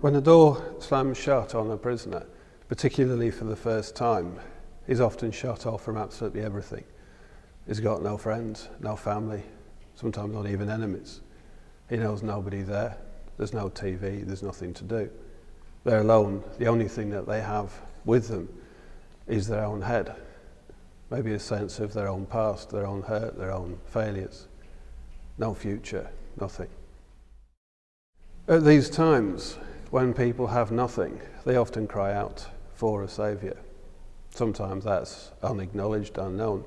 When a door slams shut on a prisoner, particularly for the first time, he's often shut off from absolutely everything. He's got no friends, no family, sometimes not even enemies. He knows nobody there. There's no TV, there's nothing to do. They're alone. The only thing that they have with them is their own head. Maybe a sense of their own past, their own hurt, their own failures. No future, nothing. At these times, when people have nothing, they often cry out for a saviour. Sometimes that's unacknowledged, unknown,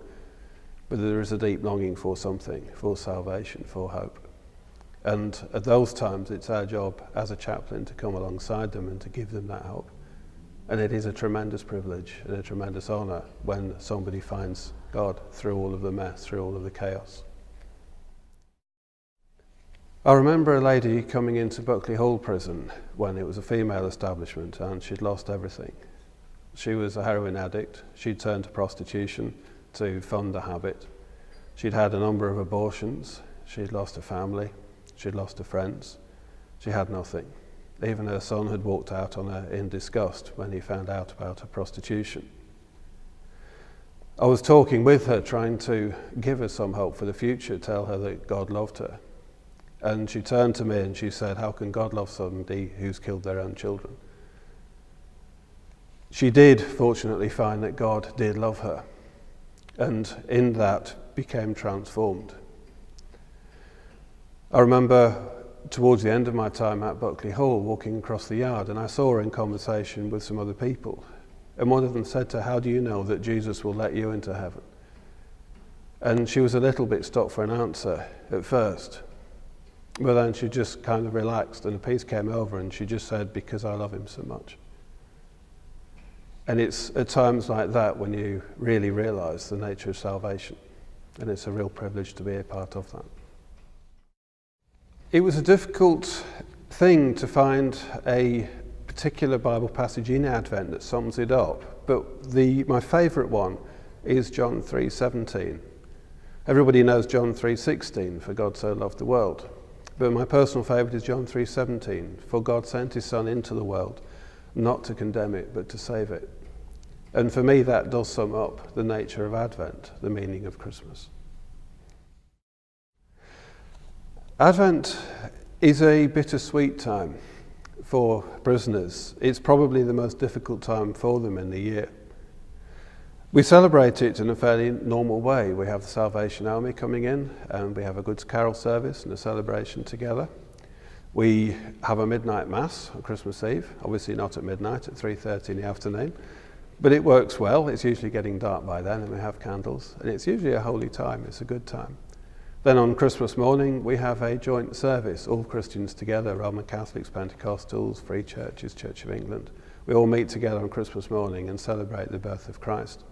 but there is a deep longing for something, for salvation, for hope. And at those times, it's our job as a chaplain to come alongside them and to give them that hope. And it is a tremendous privilege and a tremendous honour when somebody finds God through all of the mess, through all of the chaos. I remember a lady coming into Buckley Hall prison when it was a female establishment and she'd lost everything. She was a heroin addict. She'd turned to prostitution to fund the habit. She'd had a number of abortions. She'd lost her family. She'd lost her friends. She had nothing. Even her son had walked out on her in disgust when he found out about her prostitution. I was talking with her, trying to give her some hope for the future, tell her that God loved her. And she turned to me and she said, "How can God love somebody who's killed their own children?" She did, fortunately, find that God did love her, and in that became transformed. I remember towards the end of my time at Buckley Hall walking across the yard, and I saw her in conversation with some other people. And one of them said to her, "How do you know that Jesus will let you into heaven?" And she was a little bit stopped for an answer at first. But then she just kind of relaxed and a peace came over and she just said, "Because I love him so much." And it's at times like that when you really realise the nature of salvation. And it's a real privilege to be a part of that. It was a difficult thing to find a particular Bible passage in Advent that sums it up. But my favourite one is John 3:17. Everybody knows John 3:16, for God so loved the world. But my personal favourite is John 3:17, for God sent his Son into the world, not to condemn it, but to save it. And for me, that does sum up the nature of Advent, the meaning of Christmas. Advent is a bittersweet time for prisoners. It's probably the most difficult time for them in the year. We celebrate it in a fairly normal way. We have the Salvation Army coming in and we have a Good Carol service and a celebration together. We have a midnight mass on Christmas Eve, obviously not at midnight, at 3:30 in the afternoon, but it works well. It's usually getting dark by then and we have candles, and it's usually a holy time. It's a good time. Then on Christmas morning we have a joint service, all Christians together, Roman Catholics, Pentecostals, Free Churches, Church of England. We all meet together on Christmas morning and celebrate the birth of Christ.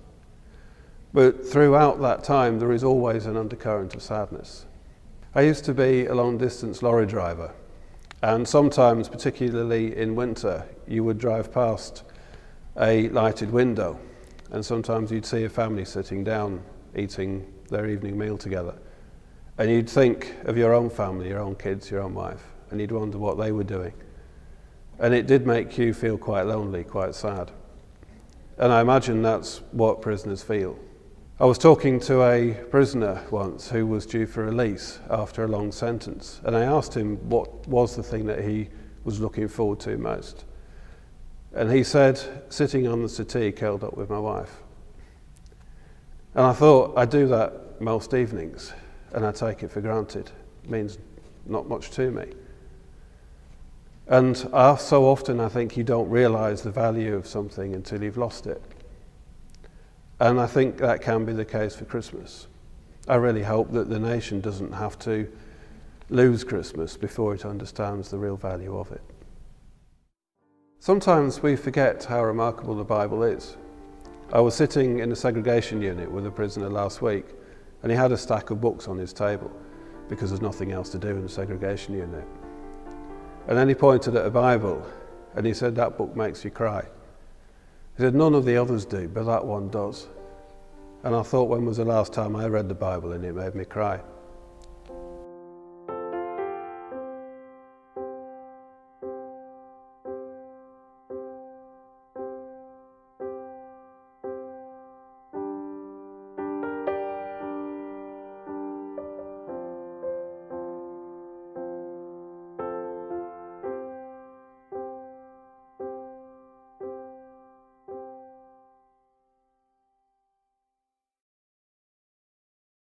But throughout that time, there is always an undercurrent of sadness. I used to be a long-distance lorry driver, and sometimes, particularly in winter, you would drive past a lighted window, and sometimes you'd see a family sitting down, eating their evening meal together. And you'd think of your own family, your own kids, your own wife, and you'd wonder what they were doing. And it did make you feel quite lonely, quite sad. And I imagine that's what prisoners feel. I was talking to a prisoner once who was due for release after a long sentence, and I asked him what was the thing that he was looking forward to most. And he said, "Sitting on the settee curled up with my wife." And I thought, I do that most evenings, and I take it for granted. It means not much to me. And so often I think you don't realise the value of something until you've lost it. And I think that can be the case for Christmas. I really hope that the nation doesn't have to lose Christmas before it understands the real value of it. Sometimes we forget how remarkable the Bible is. I was sitting in a segregation unit with a prisoner last week, and he had a stack of books on his table because there's nothing else to do in the segregation unit. And then he pointed at a Bible and he said, "That book makes you cry." He said, "None of the others do, but that one does." And I thought, when was the last time I read the Bible and it made me cry?